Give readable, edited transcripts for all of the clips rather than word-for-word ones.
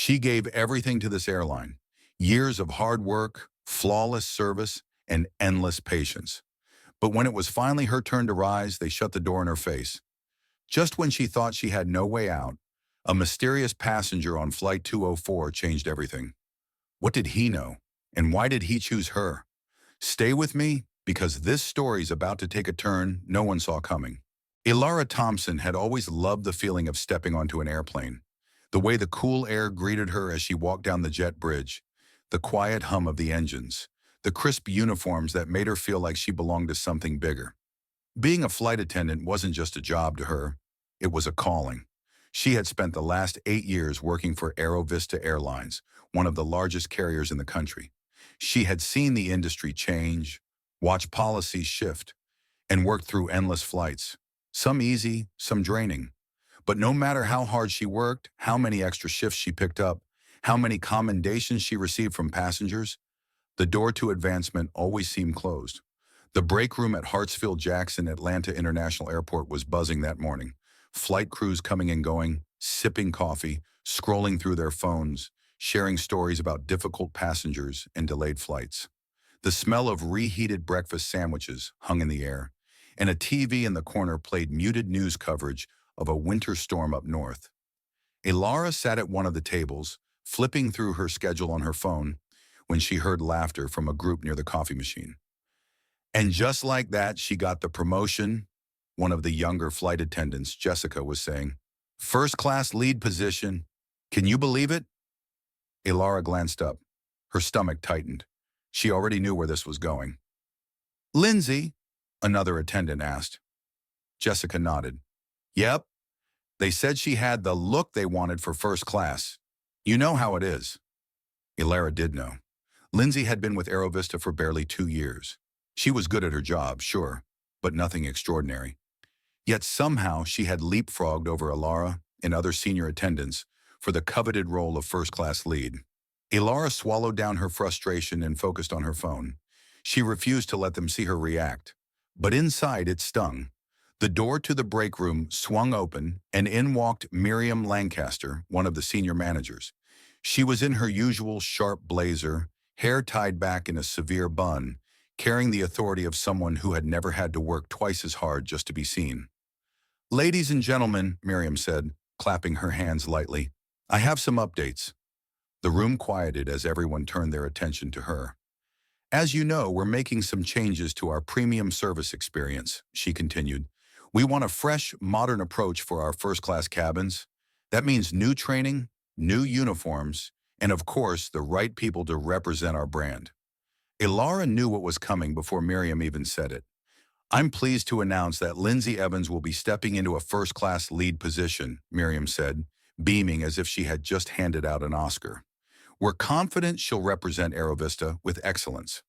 She gave everything to this airline. Years of hard work, flawless service, and endless patience. But when it was finally her turn to rise, they shut the door in her face. Just when she thought she had no way out, a mysterious passenger on Flight 204 changed everything. What did he know? And why did he choose her? Stay with me, because this story's about to take a turn no one saw coming. Ilara Thompson had always loved the feeling of stepping onto an airplane. The way the cool air greeted her as she walked down the jet bridge, the quiet hum of the engines, the crisp uniforms that made her feel like she belonged to something bigger. Being a flight attendant wasn't just a job to her, it was a calling. She had spent the last 8 years working for Aerovista Airlines, one of the largest carriers in the country. She had seen the industry change, watched policies shift, and worked through endless flights, some easy, some draining. But no matter how hard she worked, how many extra shifts she picked up, how many commendations she received from passengers, the door to advancement always seemed closed. The break room at Hartsfield-Jackson Atlanta International Airport was buzzing that morning. Flight crews coming and going, sipping coffee, scrolling through their phones, sharing stories about difficult passengers and delayed flights. The smell of reheated breakfast sandwiches hung in the air, and a TV in the corner played muted news coverage of a winter storm up north. Ilara sat at one of the tables, flipping through her schedule on her phone, when she heard laughter from a group near the coffee machine. And just like that, she got the promotion, one of the younger flight attendants, Jessica, was saying. First class lead position. Can you believe it? Ilara glanced up. Her stomach tightened. She already knew where this was going. Lindsay? Another attendant asked. Jessica nodded. Yep. They said she had the look they wanted for first class. You know how it is. Ilara did know. Lindsay had been with Aerovista for barely 2 years. She was good at her job, sure, but nothing extraordinary. Yet somehow she had leapfrogged over Ilara and other senior attendants for the coveted role of first-class lead. Ilara swallowed down her frustration and focused on her phone. She refused to let them see her react. But inside it stung. The door to the break room swung open, and in walked Miriam Lancaster, one of the senior managers. She was in her usual sharp blazer, hair tied back in a severe bun, carrying the authority of someone who had never had to work twice as hard just to be seen. Ladies and gentlemen, Miriam said, clapping her hands lightly, I have some updates. The room quieted as everyone turned their attention to her. As you know, we're making some changes to our premium service experience, she continued. We want a fresh, modern approach for our first-class cabins. That means new training, new uniforms, and of course, the right people to represent our brand. Ilara knew what was coming before Miriam even said it. I'm pleased to announce that Lindsay Evans will be stepping into a first-class lead position, Miriam said, beaming as if she had just handed out an Oscar. We're confident she'll represent Aerovista with excellence.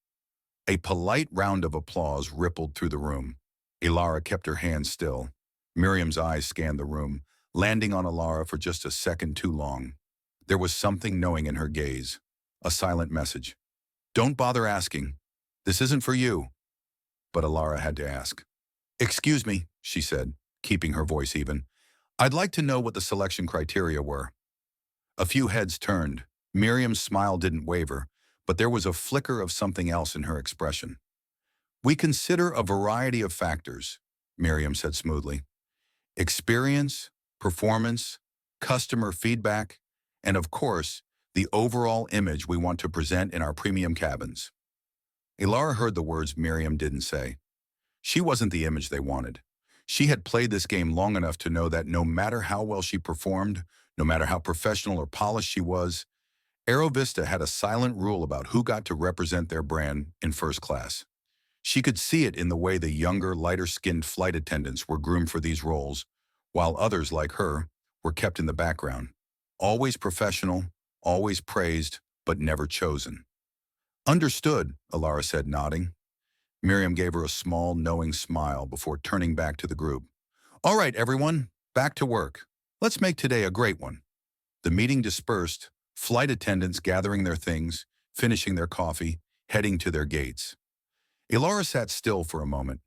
A polite round of applause rippled through the room. Ilara kept her hands still. Miriam's eyes scanned the room, landing on Ilara for just a second too long. There was something knowing in her gaze, a silent message. Don't bother asking. This isn't for you. But Ilara had to ask. Excuse me, she said, keeping her voice even. I'd like to know what the selection criteria were. A few heads turned. Miriam's smile didn't waver, but there was a flicker of something else in her expression. We consider a variety of factors, Miriam said smoothly. Experience, performance, customer feedback, and of course, the overall image we want to present in our premium cabins. Ilara heard the words Miriam didn't say. She wasn't the image they wanted. She had played this game long enough to know that no matter how well she performed, no matter how professional or polished she was, Aerovista had a silent rule about who got to represent their brand in first class. She could see it in the way the younger, lighter-skinned flight attendants were groomed for these roles, while others, like her, were kept in the background. Always professional, always praised, but never chosen. Understood, Ilara said, nodding. Miriam gave her a small, knowing smile before turning back to the group. All right, everyone, back to work. Let's make today a great one. The meeting dispersed, flight attendants gathering their things, finishing their coffee, heading to their gates. Ilara sat still for a moment.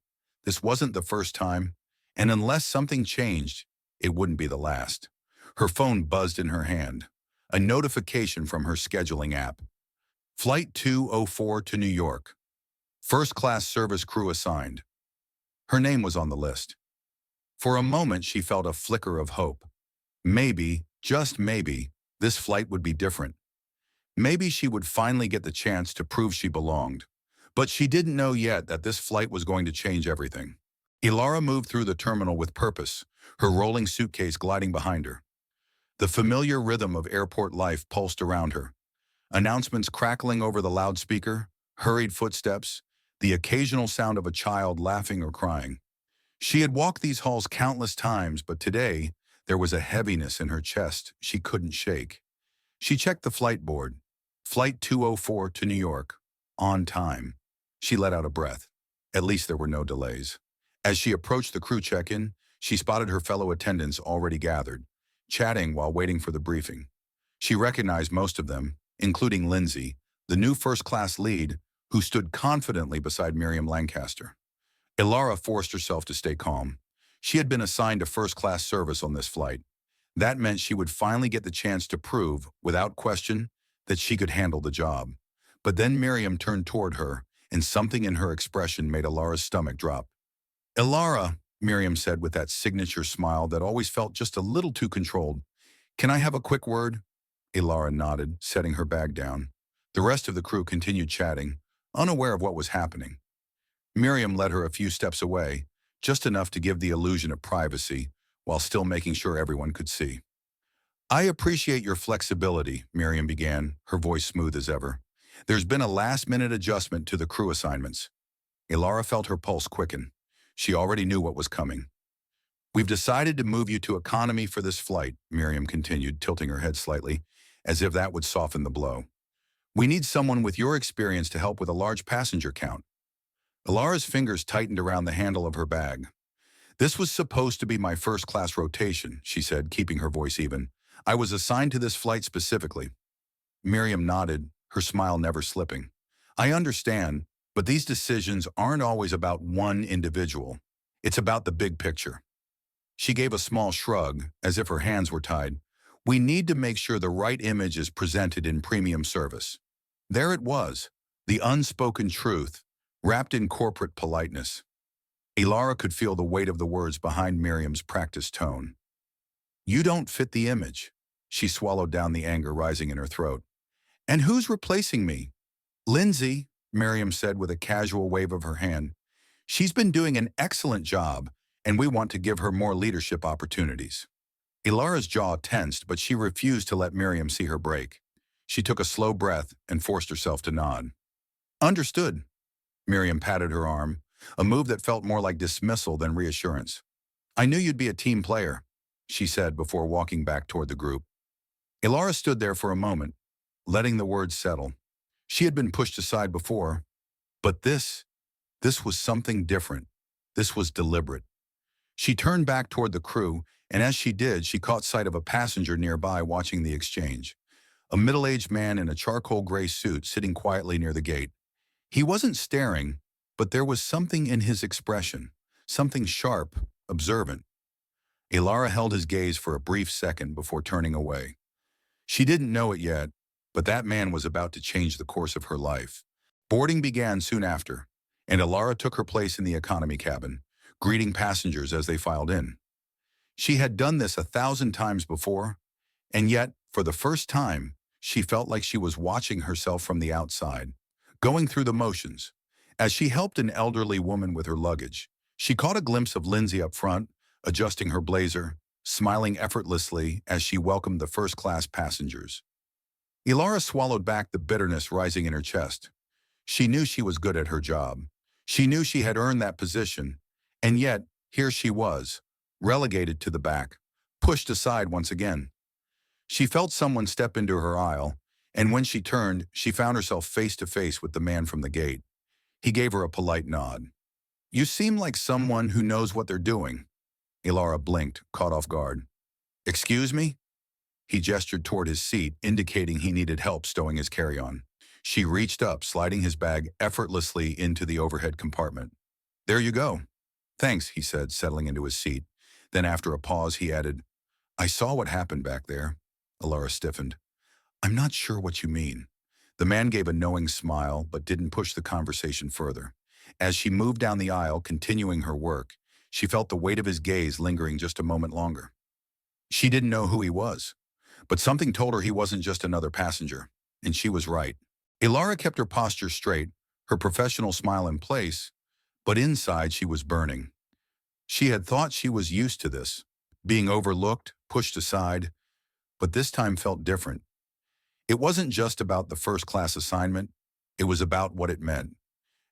This wasn't the first time, and unless something changed, it wouldn't be the last. Her phone buzzed in her hand. A notification from her scheduling app. Flight 204 to New York. First-class service crew assigned. Her name was on the list. For a moment, she felt a flicker of hope. Maybe, just maybe, this flight would be different. Maybe she would finally get the chance to prove she belonged. But she didn't know yet that this flight was going to change everything. Ilara moved through the terminal with purpose, her rolling suitcase gliding behind her. The familiar rhythm of airport life pulsed around her. Announcements crackling over the loudspeaker, hurried footsteps, the occasional sound of a child laughing or crying. She had walked these halls countless times, but today there was a heaviness in her chest she couldn't shake. She checked the flight board. Flight 204 to New York. On time. She let out a breath. At least there were no delays. As she approached the crew check-in, she spotted her fellow attendants already gathered, chatting while waiting for the briefing. She recognized most of them, including Lindsay, the new first-class lead, who stood confidently beside Miriam Lancaster. Ilara forced herself to stay calm. She had been assigned to first-class service on this flight. That meant she would finally get the chance to prove, without question, that she could handle the job. But then Miriam turned toward her, and something in her expression made Ilara's stomach drop. "Ilara," Miriam said with that signature smile that always felt just a little too controlled, "can I have a quick word?" Ilara nodded, setting her bag down. The rest of the crew continued chatting, unaware of what was happening. Miriam led her a few steps away, just enough to give the illusion of privacy, while still making sure everyone could see. "I appreciate your flexibility," Miriam began, her voice smooth as ever. "There's been a last-minute adjustment to the crew assignments." Ilara felt her pulse quicken. She already knew what was coming. "We've decided to move you to economy for this flight," Miriam continued, tilting her head slightly, as if that would soften the blow. "We need someone with your experience to help with a large passenger count." Ilara's fingers tightened around the handle of her bag. "This was supposed to be my first-class rotation," she said, keeping her voice even. "I was assigned to this flight specifically." Miriam nodded, her smile never slipping. "I understand, but these decisions aren't always about one individual. It's about the big picture." She gave a small shrug, as if her hands were tied. "We need to make sure the right image is presented in premium service." There it was, the unspoken truth, wrapped in corporate politeness. Ilara could feel the weight of the words behind Miriam's practiced tone. "You don't fit the image." She swallowed down the anger rising in her throat. "And who's replacing me?" "Lindsay," Miriam said with a casual wave of her hand. "She's been doing an excellent job, and we want to give her more leadership opportunities." Ilara's jaw tensed, but she refused to let Miriam see her break. She took a slow breath and forced herself to nod. "Understood." Miriam patted her arm, a move that felt more like dismissal than reassurance. "I knew you'd be a team player," she said before walking back toward the group. Ilara stood there for a moment, letting the words settle. She had been pushed aside before, but this was something different. This was deliberate. She turned back toward the crew, and as she did, she caught sight of a passenger nearby watching the exchange. A middle-aged man in a charcoal gray suit sitting quietly near the gate. He wasn't staring, but there was something in his expression, something sharp, observant. Ilara held his gaze for a brief second before turning away. She didn't know it yet, but that man was about to change the course of her life. Boarding began soon after, and Ilara took her place in the economy cabin, greeting passengers as they filed in. She had done this 1,000 times before, and yet, for the first time, she felt like she was watching herself from the outside, going through the motions. As she helped an elderly woman with her luggage, she caught a glimpse of Lindsay up front, adjusting her blazer, smiling effortlessly as she welcomed the first-class passengers. Ilara swallowed back the bitterness rising in her chest. She knew she was good at her job. She knew she had earned that position, and yet, here she was, relegated to the back, pushed aside once again. She felt someone step into her aisle, and when she turned, she found herself face to face with the man from the gate. He gave her a polite nod. "You seem like someone who knows what they're doing." Ilara blinked, caught off guard. "Excuse me?" He gestured toward his seat, indicating he needed help stowing his carry-on. She reached up, sliding his bag effortlessly into the overhead compartment. "There you go." "Thanks," he said, settling into his seat. Then after a pause, he added, "I saw what happened back there." Ilara stiffened. I'm not sure what you mean. The man gave a knowing smile but didn't push the conversation further. As she moved down the aisle, continuing her work, she felt the weight of his gaze lingering just a moment longer. She didn't know who he was, but something told her he wasn't just another passenger, and she was right. Ilara kept her posture straight, her professional smile in place, but inside she was burning. She had thought she was used to this, being overlooked, pushed aside, but this time felt different. It wasn't just about the first-class assignment, it was about what it meant.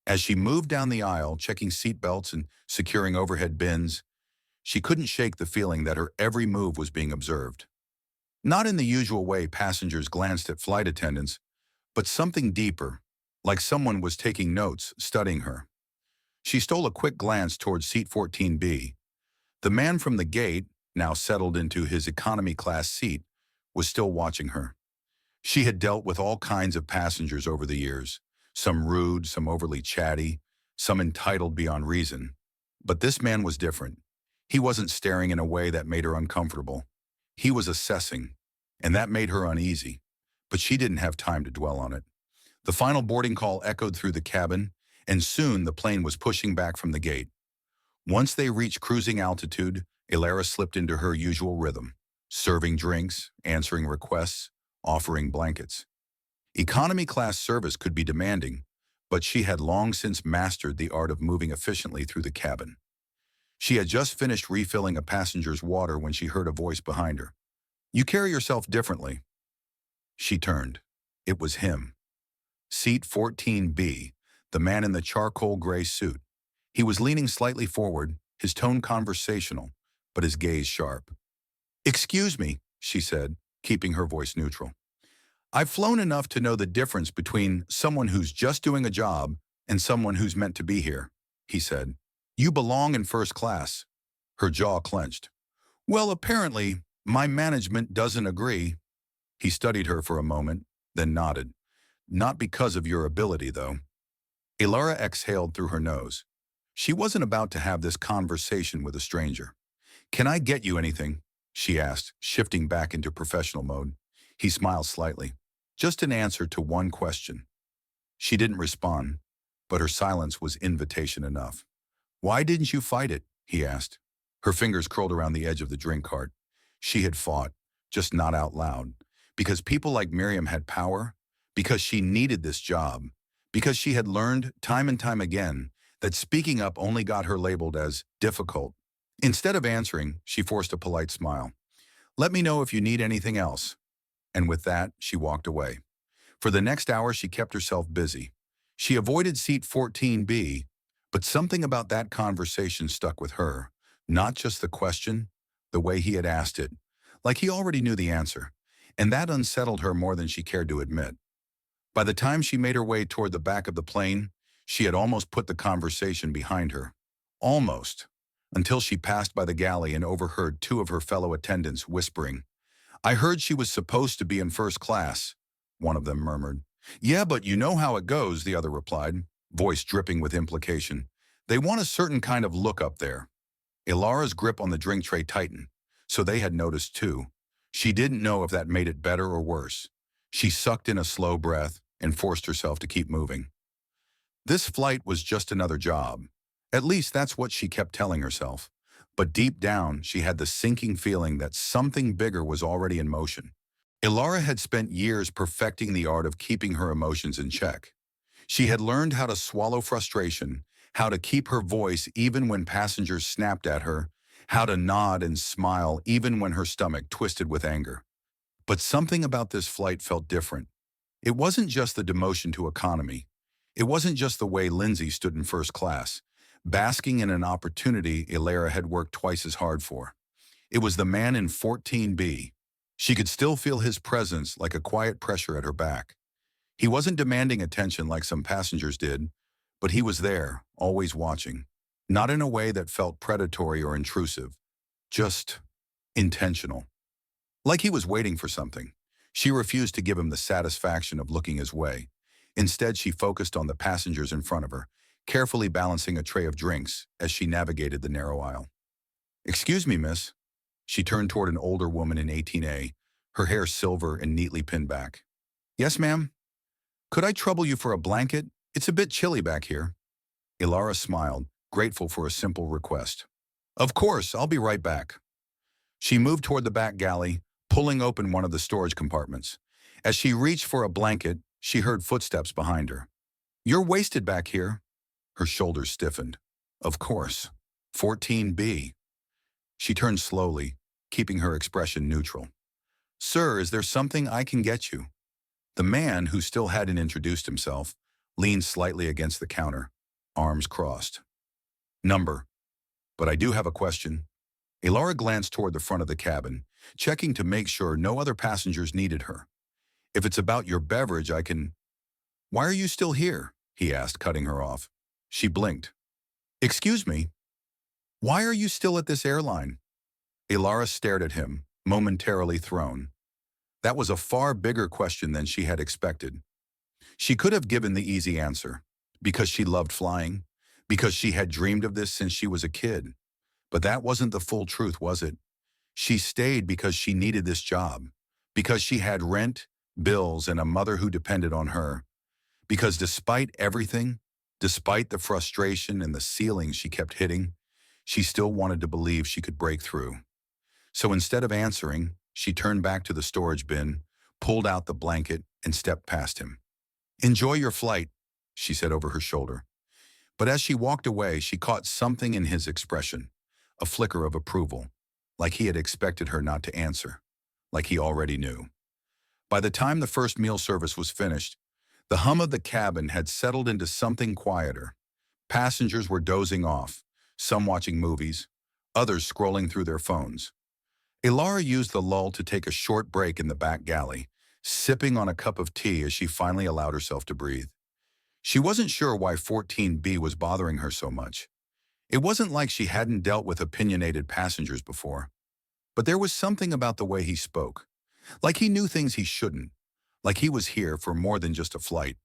As she moved down the aisle, checking seat belts and securing overhead bins, she couldn't shake the feeling that her every move was being observed. Not in the usual way passengers glanced at flight attendants, but something deeper, like someone was taking notes, studying her. She stole a quick glance towards seat 14B. The man from the gate, now settled into his economy class seat, was still watching her. She had dealt with all kinds of passengers over the years, some rude, some overly chatty, some entitled beyond reason. But this man was different. He wasn't staring in a way that made her uncomfortable. He was assessing, and that made her uneasy. But she didn't have time to dwell on it. The final boarding call echoed through the cabin, and soon the plane was pushing back from the gate. Once they reached cruising altitude, Ilara slipped into her usual rhythm, serving drinks, answering requests, offering blankets. Economy class service could be demanding, but she had long since mastered the art of moving efficiently through the cabin. She had just finished refilling a passenger's water when she heard a voice behind her. "You carry yourself differently." She turned. It was him. Seat 14B, the man in the charcoal gray suit. He was leaning slightly forward, his tone conversational, but his gaze sharp. "Excuse me," she said, keeping her voice neutral. "I've flown enough to know the difference between someone who's just doing a job and someone who's meant to be here," he said. "You belong in first class." Her jaw clenched. "Well, apparently, my management doesn't agree." He studied her for a moment, then nodded. "Not because of your ability, though." Ilara exhaled through her nose. She wasn't about to have this conversation with a stranger. "Can I get you anything?" she asked, shifting back into professional mode. He smiled slightly. "Just an answer to one question." She didn't respond, but her silence was invitation enough. "Why didn't you fight it?" he asked. Her fingers curled around the edge of the drink cart. She had fought, just not out loud. Because people like Miriam had power, because she needed this job, because she had learned time and time again that speaking up only got her labeled as difficult. Instead of answering, she forced a polite smile. "Let me know if you need anything else." And with that, she walked away. For the next hour, she kept herself busy. She avoided seat 14B, but something about that conversation stuck with her. Not just the question, the way he had asked it, like he already knew the answer. And that unsettled her more than she cared to admit. By the time she made her way toward the back of the plane, she had almost put the conversation behind her. Almost. Until she passed by the galley and overheard two of her fellow attendants whispering. "I heard she was supposed to be in first class," one of them murmured. "Yeah, but you know how it goes," the other replied, voice dripping with implication. "They want a certain kind of look up there." Ilara's grip on the drink tray tightened, so they had noticed too. She didn't know if that made it better or worse. She sucked in a slow breath and forced herself to keep moving. This flight was just another job. At least that's what she kept telling herself. But deep down, she had the sinking feeling that something bigger was already in motion. Ilara had spent years perfecting the art of keeping her emotions in check. She had learned how to swallow frustration, how to keep her voice even when passengers snapped at her, how to nod and smile even when her stomach twisted with anger. But something about this flight felt different. It wasn't just the demotion to economy. It wasn't just the way Lindsay stood in first class, basking in an opportunity Ilara had worked twice as hard for. It was the man in 14B. She could still feel his presence like a quiet pressure at her back. He wasn't demanding attention like some passengers did, but he was there, always watching. Not in a way that felt predatory or intrusive, just intentional. Like he was waiting for something. She refused to give him the satisfaction of looking his way. Instead, she focused on the passengers in front of her, carefully balancing a tray of drinks as she navigated the narrow aisle. "Excuse me, miss." She turned toward an older woman in 18A, her hair silver and neatly pinned back. "Yes, ma'am? Could I trouble you for a blanket? It's a bit chilly back here." Ilara smiled, grateful for a simple request. "Of course, I'll be right back." She moved toward the back galley, pulling open one of the storage compartments. As she reached for a blanket, she heard footsteps behind her. "You're wasted back here." Her shoulders stiffened. "Of course. 14B. She turned slowly, keeping her expression neutral. "Sir, is there something I can get you?" The man, who still hadn't introduced himself, leaned slightly against the counter, arms crossed. "Number. But I do have a question." Ilara glanced toward the front of the cabin, checking to make sure no other passengers needed her. "If it's about your beverage, I can—" "Why are you still here?" he asked, cutting her off. She blinked. "Excuse me? Why are you still at this airline?" Ilara stared at him, momentarily thrown. That was a far bigger question than she had expected. She could have given the easy answer, because she loved flying, because she had dreamed of this since she was a kid. But that wasn't the full truth, was it? She stayed because she needed this job, because she had rent, bills, and a mother who depended on her. Because despite everything, despite the frustration and the ceiling she kept hitting, she still wanted to believe she could break through. So instead of answering, she turned back to the storage bin, pulled out the blanket, and stepped past him. "Enjoy your flight," she said over her shoulder. But as she walked away, she caught something in his expression, a flicker of approval, like he had expected her not to answer, like he already knew. By the time the first meal service was finished, the hum of the cabin had settled into something quieter. Passengers were dozing off, some watching movies, others scrolling through their phones. Ilara used the lull to take a short break in the back galley, sipping on a cup of tea as she finally allowed herself to breathe. She wasn't sure why 14B was bothering her so much. It wasn't like she hadn't dealt with opinionated passengers before. But there was something about the way he spoke, like he knew things he shouldn't, like he was here for more than just a flight.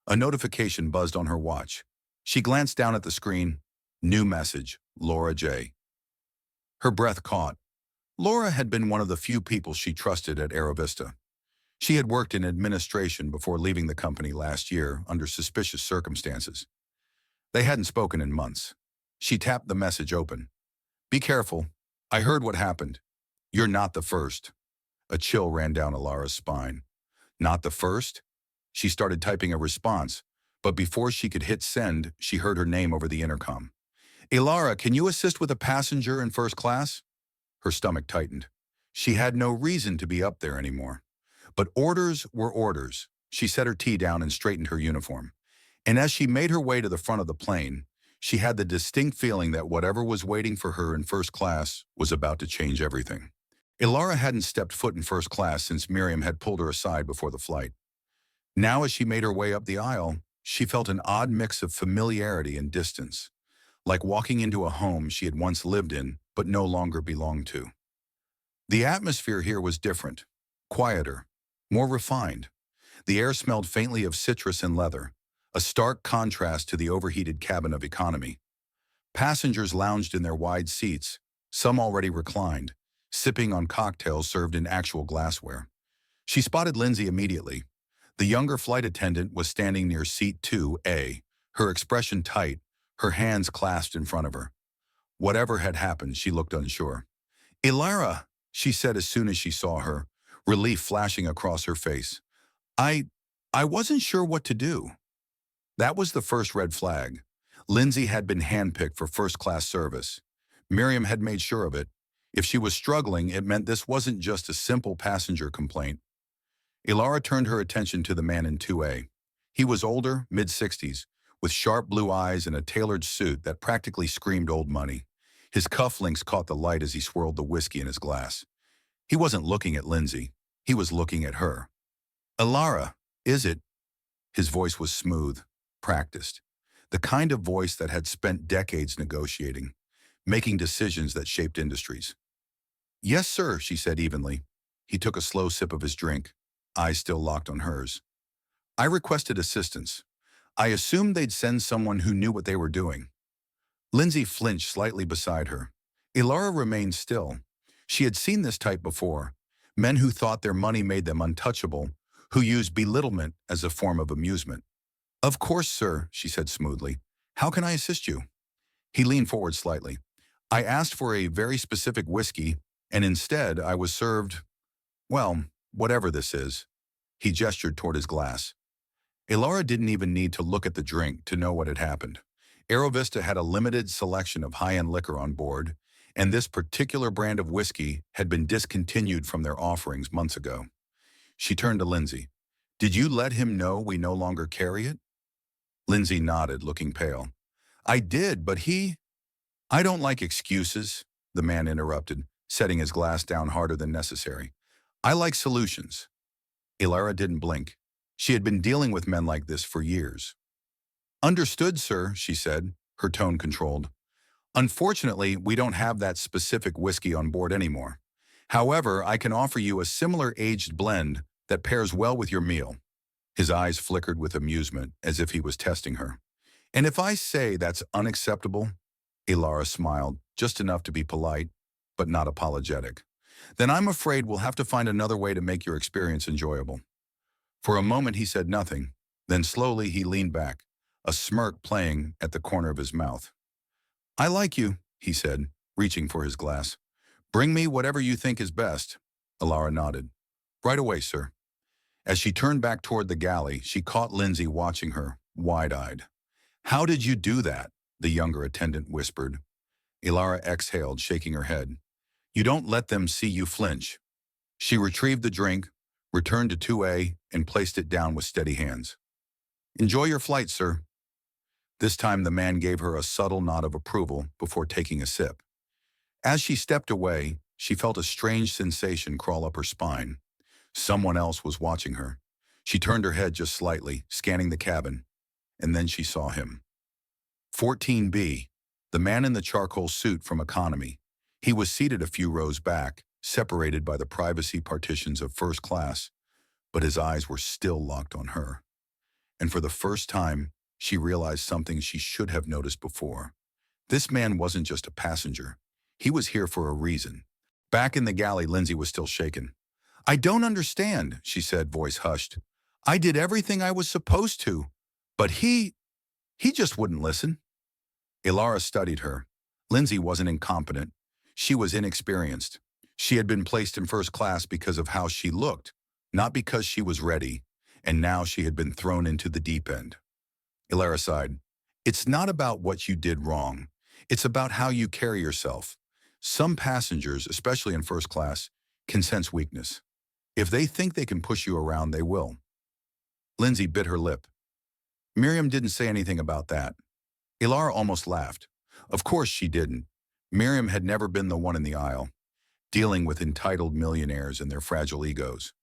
A notification buzzed on her watch. She glanced down at the screen. New message, Laura J. Her breath caught. Laura had been one of the few people she trusted at Aerovista. She had worked in administration before leaving the company last year under suspicious circumstances. They hadn't spoken in months. She tapped the message open. "Be careful. I heard what happened. You're not the first." A chill ran down Ilara's spine. "Not the first?" She started typing a response, but before she could hit send, she heard her name over the intercom. "Ilara, can you assist with a passenger in first class?" Her stomach tightened. She had no reason to be up there anymore. But orders were orders. She set her tea down and straightened her uniform. And as she made her way to the front of the plane, she had the distinct feeling that whatever was waiting for her in first class was about to change everything. Ilara hadn't stepped foot in first class since Miriam had pulled her aside before the flight. Now, as she made her way up the aisle, she felt an odd mix of familiarity and distance, like walking into a home she had once lived in but no longer belonged to. The atmosphere here was different, quieter, more refined. The air smelled faintly of citrus and leather, a stark contrast to the overheated cabin of economy. Passengers lounged in their wide seats, some already reclined, sipping on cocktails served in actual glassware. She spotted Lindsay immediately. The younger flight attendant was standing near seat 2A, her expression tight, her hands clasped in front of her. Whatever had happened, she looked unsure. "Ilara," she said as soon as she saw her, relief flashing across her face. I wasn't sure what to do." That was the first red flag. Lindsay had been handpicked for first-class service. Miriam had made sure of it. If she was struggling, it meant this wasn't just a simple passenger complaint. Ilara turned her attention to the man in 2A. He was older, mid-60s, with sharp blue eyes and a tailored suit that practically screamed old money. His cufflinks caught the light as he swirled the whiskey in his glass. He wasn't looking at Lindsay. He was looking at her. "Ilara, is it?" His voice was smooth, practiced. The kind of voice that had spent decades negotiating, making decisions that shaped industries. "Yes, sir," she said evenly. He took a slow sip of his drink, eyes still locked on hers. "I requested assistance. I assumed they'd send someone who knew what they were doing." Lindsay flinched slightly beside her. Ilara remained still. She had seen this type before. Men who thought their money made them untouchable, who used belittlement as a form of amusement. "Of course, sir," she said smoothly. "How can I assist you?" He leaned forward slightly. "I asked for a very specific whiskey, and instead I was served, well, whatever this is." He gestured toward his glass. Elara didn't even need to look at the drink to know what had happened. Aerovista had a limited selection of high-end liquor on board, and this particular brand of whiskey had been discontinued from their offerings months ago. She turned to Lindsay. "Did you let him know we no longer carry it?" Lindsay nodded, looking pale. "I did, but he—" "I don't like excuses," the man interrupted, setting his glass down harder than necessary. "I like solutions." Elara didn't blink. She had been dealing with men like this for years. "Understood, sir," she said, her tone controlled. "Unfortunately, we don't have that specific whiskey on board anymore. However, I can offer you a similar aged blend that pairs well with your meal." His eyes flickered with amusement, as if he was testing her. "And if I say that's unacceptable?" Elara smiled, just enough to be polite, but not apologetic. "Then I'm afraid we'll have to find another way to make your experience enjoyable." For a moment he said nothing, then slowly he leaned back, a smirk playing at the corner of his mouth. "I like you," he said, reaching for his glass. "Bring me whatever you think is best." Elara nodded. "Right away, sir." As she turned back toward the galley, she caught Lindsay watching her, wide-eyed. "How did you do that?" the younger attendant whispered. Elara exhaled, shaking her head. "You don't let them see you flinch." She retrieved the drink, returned to 2A, and placed it down with steady hands. "Enjoy your flight, sir." This time the man gave her a subtle nod of approval before taking a sip. As she stepped away, she felt a strange sensation crawl up her spine. Someone else was watching her. She turned her head just slightly, scanning the cabin, and then she saw him. 14B, the man in the charcoal suit from economy. He was seated a few rows back, separated by the privacy partitions of first class, but his eyes were still locked on her. And for the first time, she realized something she should have noticed before. This man wasn't just a passenger. He was here for a reason. Back in the galley, Lindsay was still shaken. "I don't understand," she said, voice hushed. "I did everything I was supposed to, but he just wouldn't listen." Elara studied her. Lindsay wasn't incompetent. She was inexperienced. She had been placed in first class because of how she looked, not because she was ready, and now she had been thrown into the deep end. Elara sighed. "It's not about what you did wrong. It's about how you carry yourself. Some passengers, especially in first class, can sense weakness. If they think they can push you around, they will." Lindsay bit her lip. Miriam didn't say anything about that. Elara almost laughed. Of course she didn't. Miriam had never been the one in the aisle, dealing with entitled millionaires and their fragile egos.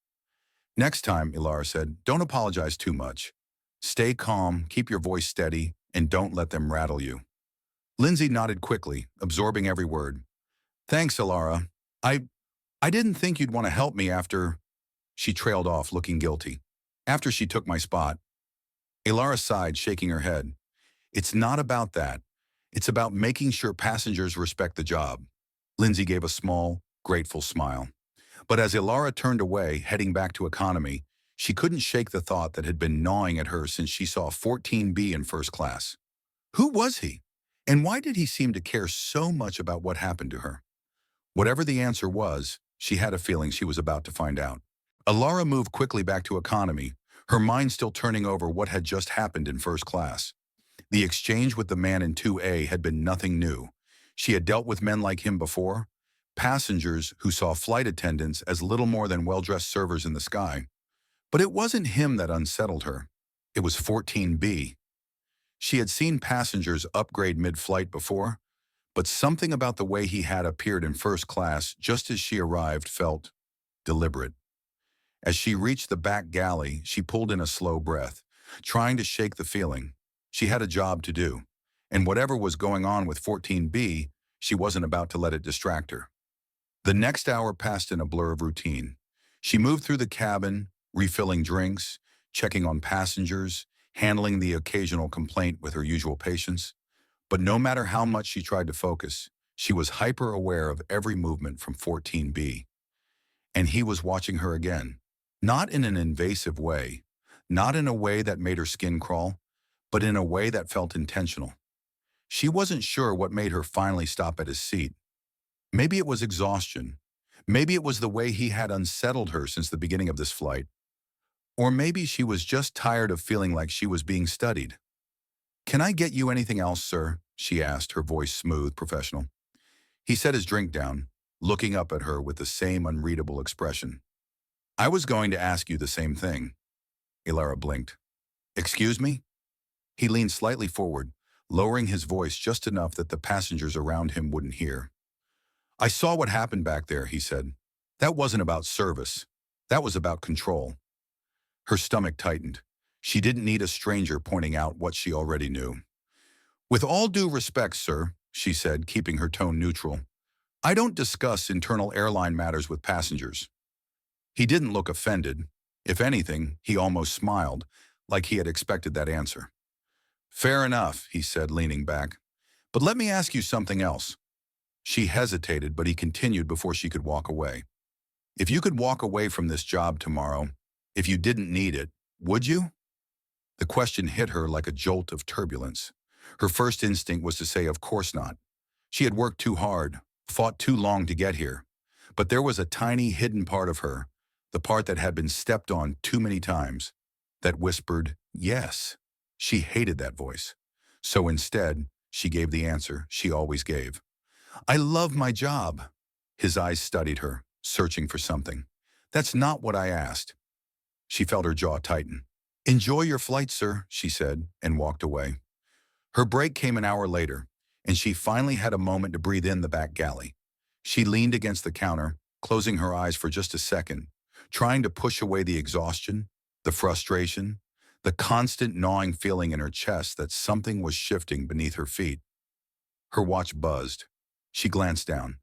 "Next time," Elara said, "don't apologize too much. Stay calm, keep your voice steady, and don't let them rattle you." Lindsay nodded quickly, absorbing every word. "Thanks, Elara. I didn't think you'd want to help me after—" She trailed off, looking guilty. "After she took my spot." Elara sighed, shaking her head. "It's not about that. It's about making sure passengers respect the job." Lindsay gave a small, grateful smile. But as Elara turned away, heading back to economy, she couldn't shake the thought that had been gnawing at her since she saw 14B in first class. Who was he? And why did he seem to care so much about what happened to her? Whatever the answer was, she had a feeling she was about to find out. Elara moved quickly back to economy, her mind still turning over what had just happened in first class. The exchange with the man in 2A had been nothing new. She had dealt with men like him before, passengers who saw flight attendants as little more than well-dressed servers in the sky. But it wasn't him that unsettled her. It was 14B. She had seen passengers upgrade mid-flight before, but something about the way he had appeared in first class just as she arrived felt deliberate. As she reached the back galley, she pulled in a slow breath, trying to shake the feeling. She had a job to do, and whatever was going on with 14B, she wasn't about to let it distract her. The next hour passed in a blur of routine. She moved through the cabin, refilling drinks, checking on passengers, handling the occasional complaint with her usual patience. But no matter how much she tried to focus, she was hyper-aware of every movement from 14B. And he was watching her again. Not in an invasive way, not in a way that made her skin crawl, but in a way that felt intentional. She wasn't sure what made her finally stop at his seat. Maybe it was exhaustion. Maybe it was the way he had unsettled her since the beginning of this flight. Or maybe she was just tired of feeling like she was being studied. "Can I get you anything else, sir?" she asked, her voice smooth, professional. He set his drink down, looking up at her with the same unreadable expression. "I was going to ask you the same thing." Ilara blinked. "Excuse me?" He leaned slightly forward, lowering his voice just enough that the passengers around him wouldn't hear. "I saw what happened back there," he said. "That wasn't about service. That was about control." Her stomach tightened. She didn't need a stranger pointing out what she already knew. "With all due respect, sir," she said, keeping her tone neutral, "I don't discuss internal airline matters with passengers." He didn't look offended. If anything, he almost smiled, like he had expected that answer. "Fair enough," he said, leaning back. "But let me ask you something else." She hesitated, but he continued before she could walk away. "If you could walk away from this job tomorrow, if you didn't need it, would you?" The question hit her like a jolt of turbulence. Her first instinct was to say, of course not. She had worked too hard, fought too long to get here. But there was a tiny hidden part of her, the part that had been stepped on too many times, that whispered, yes. She hated that voice. So instead, she gave the answer she always gave. "I love my job." His eyes studied her, searching for something. "That's not what I asked." She felt her jaw tighten. "Enjoy your flight, sir," she said, and walked away. Her break came an hour later, and she finally had a moment to breathe in the back galley. She leaned against the counter, closing her eyes for just a second, trying to push away the exhaustion, the frustration, the constant gnawing feeling in her chest that something was shifting beneath her feet. Her watch buzzed. She glanced down.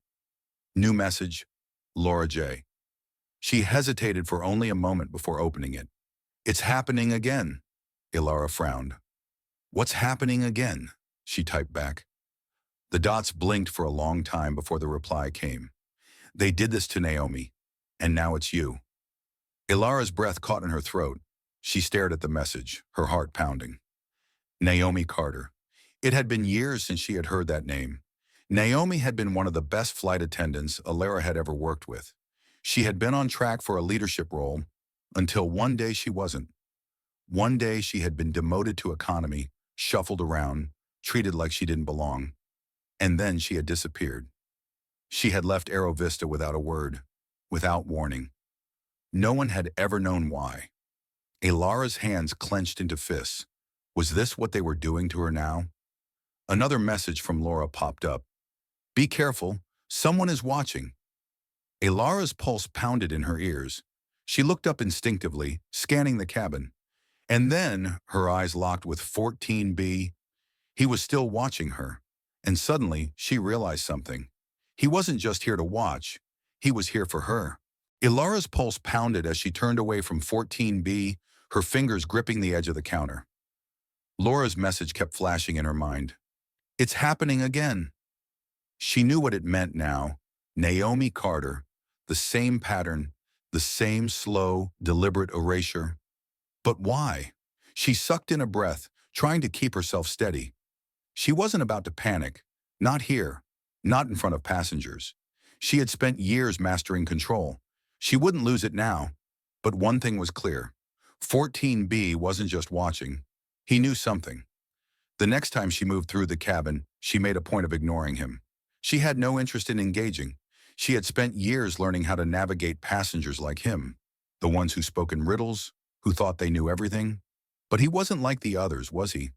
New message, Laura J. She hesitated for only a moment before opening it. "It's happening again," Ilara frowned. "What's happening again?" she typed back. The dots blinked for a long time before the reply came. "They did this to Naomi, and now it's you." Ilara's breath caught in her throat. She stared at the message, her heart pounding. Naomi Carter. It had been years since she had heard that name. Naomi had been one of the best flight attendants Ilara had ever worked with. She had been on track for a leadership role until one day she wasn't. One day she had been demoted to economy, shuffled around, treated like she didn't belong. And then she had disappeared. She had left Aero Vista without a word, without warning. No one had ever known why. Ilara's hands clenched into fists. Was this what they were doing to her now? Another message from Laura popped up. "Be careful, someone is watching." Ilara's pulse pounded in her ears. She looked up instinctively, scanning the cabin. And then her eyes locked with 14B. He was still watching her. And suddenly, she realized something. He wasn't just here to watch. He was here for her. Ilara's pulse pounded as she turned away from 14B, her fingers gripping the edge of the counter. Laura's message kept flashing in her mind. "It's happening again." She knew what it meant now. Naomi Carter. The same pattern. The same slow, deliberate erasure. But why? She sucked in a breath, trying to keep herself steady. She wasn't about to panic. Not here. Not in front of passengers. She had spent years mastering control. She wouldn't lose it now. But one thing was clear. 14B wasn't just watching. He knew something. The next time she moved through the cabin, she made a point of ignoring him. She had no interest in engaging. She had spent years learning how to navigate passengers like him, the ones who spoke in riddles, who thought they knew everything. But he wasn't like the others, was he?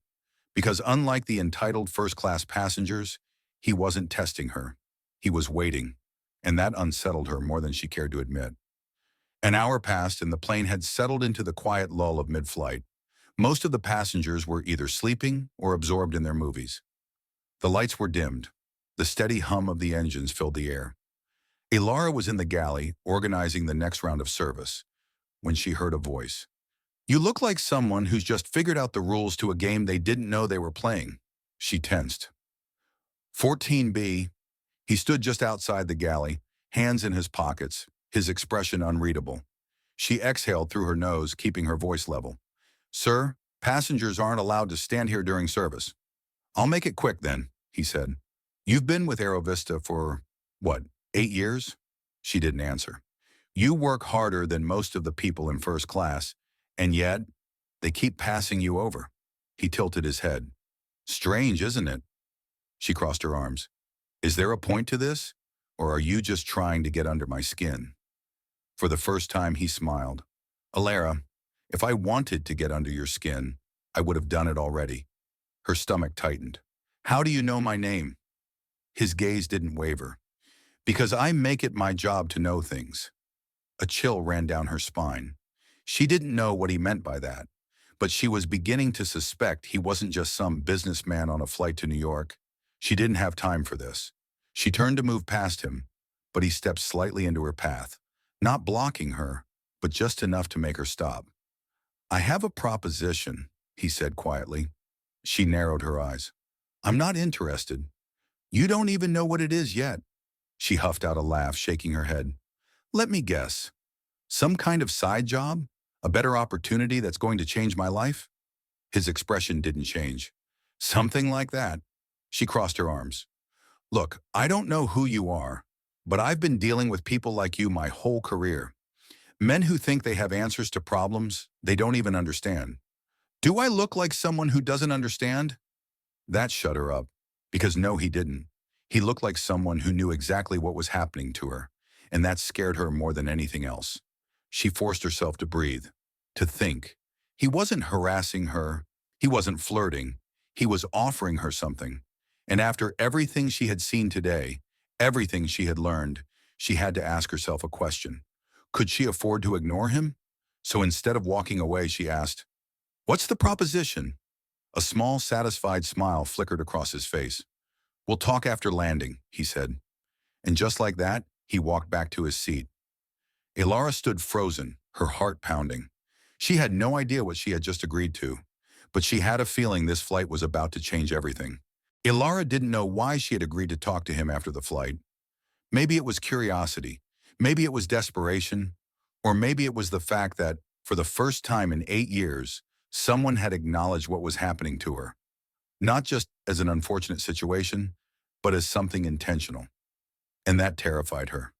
Because unlike the entitled first-class passengers, he wasn't testing her. He was waiting, and that unsettled her more than she cared to admit. An hour passed and the plane had settled into the quiet lull of mid-flight. Most of the passengers were either sleeping or absorbed in their movies. The lights were dimmed. The steady hum of the engines filled the air. Ilara was in the galley, organizing the next round of service, when she heard a voice. "You look like someone who's just figured out the rules to a game they didn't know they were playing." She tensed. 14B. He stood just outside the galley, hands in his pockets, his expression unreadable. She exhaled through her nose, keeping her voice level. Sir, passengers aren't allowed to stand here during service. I'll make it quick then, he said. You've been with Aerovista for, what, 8 years? She didn't answer. You work harder than most of the people in first class, and yet they keep passing you over. He tilted his head. Strange, isn't it? She crossed her arms. Is there a point to this, or are you just trying to get under my skin? For the first time, he smiled. Alara, if I wanted to get under your skin, I would have done it already. Her stomach tightened. How do you know my name? His gaze didn't waver. Because I make it my job to know things. A chill ran down her spine. She didn't know what he meant by that, but she was beginning to suspect he wasn't just some businessman on a flight to New York. She didn't have time for this. She turned to move past him, but he stepped slightly into her path, not blocking her, but just enough to make her stop. I have a proposition, he said quietly. She narrowed her eyes. I'm not interested. You don't even know what it is yet. She huffed out a laugh, shaking her head. Let me guess. Some kind of side job? A better opportunity that's going to change my life? His expression didn't change. Something like that. She crossed her arms. Look, I don't know who you are, but I've been dealing with people like you my whole career. Men who think they have answers to problems they don't even understand. Do I look like someone who doesn't understand? That shut her up, because no, he didn't. He looked like someone who knew exactly what was happening to her, and that scared her more than anything else. She forced herself to breathe, to think. He wasn't harassing her. He wasn't flirting. He was offering her something. And after everything she had seen today, everything she had learned, she had to ask herself a question. Could she afford to ignore him? So instead of walking away, she asked, What's the proposition? A small, satisfied smile flickered across his face. We'll talk after landing, he said. And just like that, he walked back to his seat. Alara stood frozen, her heart pounding. She had no idea what she had just agreed to, but she had a feeling this flight was about to change everything. Alara didn't know why she had agreed to talk to him after the flight. Maybe it was curiosity, maybe it was desperation, or maybe it was the fact that, for the first time in 8 years, someone had acknowledged what was happening to her. Not just as an unfortunate situation, but as something intentional. And that terrified her.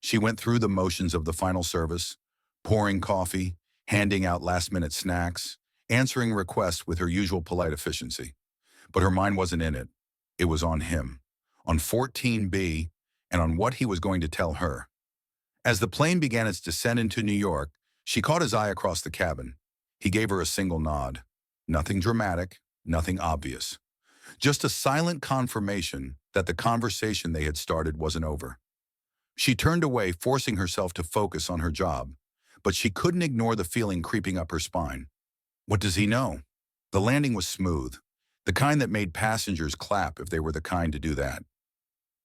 She went through the motions of the final service, pouring coffee, handing out last-minute snacks, answering requests with her usual polite efficiency. But her mind wasn't in it. It was on him, on 14B, and on what he was going to tell her. As the plane began its descent into New York, she caught his eye across the cabin. He gave her a single nod. Nothing dramatic, nothing obvious. Just a silent confirmation that the conversation they had started wasn't over. She turned away, forcing herself to focus on her job, but she couldn't ignore the feeling creeping up her spine. What does he know? The landing was smooth, the kind that made passengers clap if they were the kind to do that.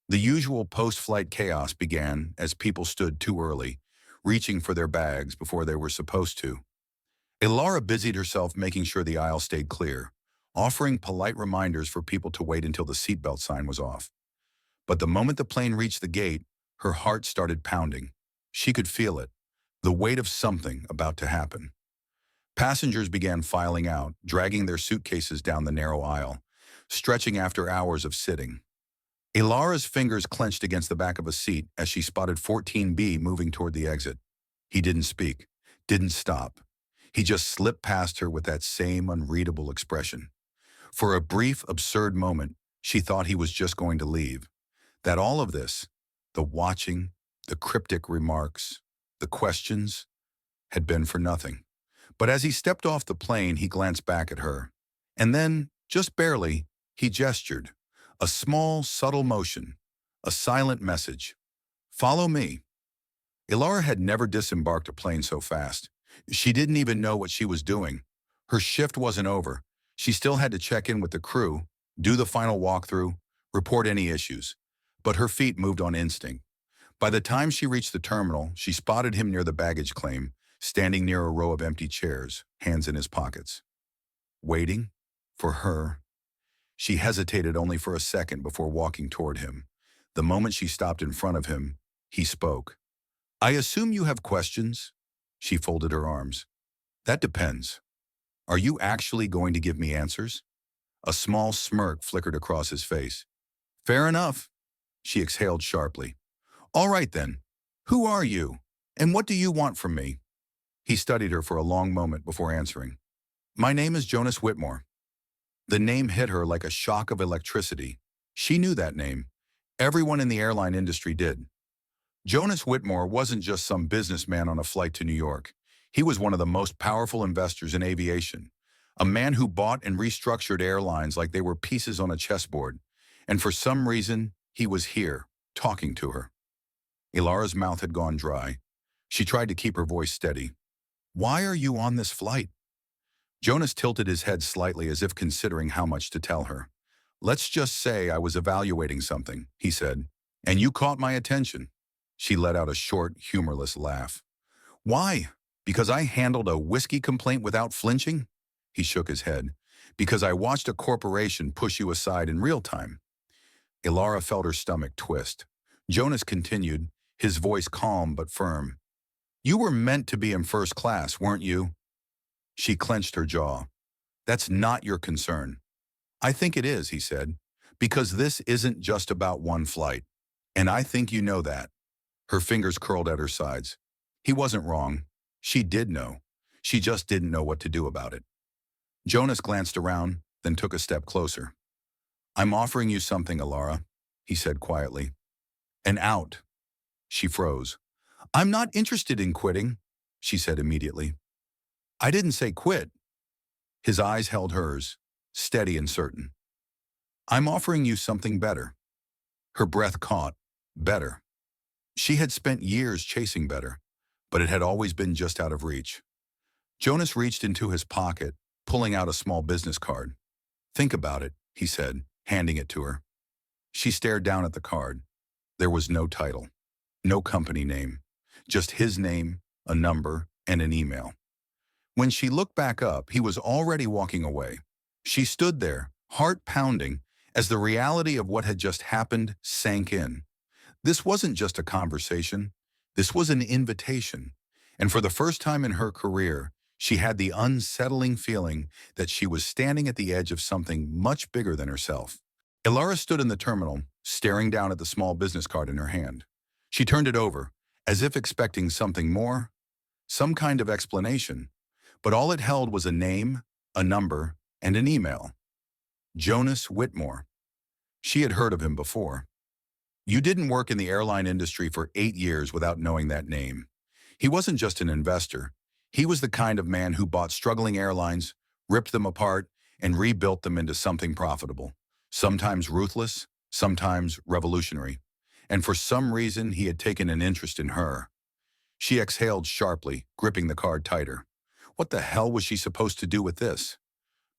The usual post-flight chaos began as people stood too early, reaching for their bags before they were supposed to. Alara busied herself making sure the aisle stayed clear, offering polite reminders for people to wait until the seatbelt sign was off. But the moment the plane reached the gate, her heart started pounding. She could feel it, the weight of something about to happen. Passengers began filing out, dragging their suitcases down the narrow aisle, stretching after hours of sitting. Alara's fingers clenched against the back of a seat as she spotted 14B moving toward the exit. He didn't speak, didn't stop. He just slipped past her with that same unreadable expression. For a brief, absurd moment, she thought he was just going to leave. That all of this, the watching, the cryptic remarks, the questions, had been for nothing. But as he stepped off the plane, he glanced back at her. And then, just barely, he gestured. A small, subtle motion, a silent message. Follow me. Alara had never disembarked a plane so fast. She didn't even know what she was doing. Her shift wasn't over. She still had to check in with the crew, do the final walkthrough, report any issues. But her feet moved on instinct. By the time she reached the terminal, she spotted him near the baggage claim, standing near a row of empty chairs, hands in his pockets. Waiting? For her? She hesitated only for a second before walking toward him. The moment she stopped in front of him, he spoke. I assume you have questions? She folded her arms. That depends. Are you actually going to give me answers? A small smirk flickered across his face. Fair enough, she exhaled sharply. All right then. Who are you? And what do you want from me? He studied her for a long moment before answering. My name is Jonas Whitmore. The name hit her like a shock of electricity. She knew that name. Everyone in the airline industry did. Jonas Whitmore wasn't just some businessman on a flight to New York. He was one of the most powerful investors in aviation, a man who bought and restructured airlines like they were pieces on a chessboard. And for some reason, he was here, talking to her. Ilara's mouth had gone dry. She tried to keep her voice steady. Why are you on this flight? Jonas tilted his head slightly as if considering how much to tell her. Let's just say I was evaluating something, he said, and you caught my attention. She let out a short, humorless laugh. Why? Because I handled a whiskey complaint without flinching? He shook his head. Because I watched a corporation push you aside in real time. Ilara felt her stomach twist. Jonas continued, his voice calm but firm. You were meant to be in first class, weren't you? She clenched her jaw. That's not your concern. I think it is, he said, because this isn't just about one flight. And I think you know that. Her fingers curled at her sides. He wasn't wrong. She did know. She just didn't know what to do about it. Jonas glanced around, then took a step closer. I'm offering you something, Ilara, he said quietly. An out. She froze. I'm not interested in quitting, she said immediately. I didn't say quit. His eyes held hers, steady and certain. I'm offering you something better. Her breath caught. Better. She had spent years chasing better, but it had always been just out of reach. Jonas reached into his pocket, pulling out a small business card. Think about it, he said, handing it to her. She stared down at the card. There was no title, no company name, just his name, a number, and an email. When she looked back up, he was already walking away. She stood there, heart pounding, as the reality of what had just happened sank in. This wasn't just a conversation. This was an invitation. And for the first time in her career, she had the unsettling feeling that she was standing at the edge of something much bigger than herself. Ilara stood in the terminal, staring down at the small business card in her hand. She turned it over, as if expecting something more, some kind of explanation. But all it held was a name, a number, and an email. Jonas Whitmore. She had heard of him before. You didn't work in the airline industry for 8 years without knowing that name. He wasn't just an investor. He was the kind of man who bought struggling airlines, ripped them apart, and rebuilt them into something profitable. Sometimes ruthless, sometimes revolutionary. And for some reason, he had taken an interest in her. She exhaled sharply, gripping the card tighter. What the hell was she supposed to do with this?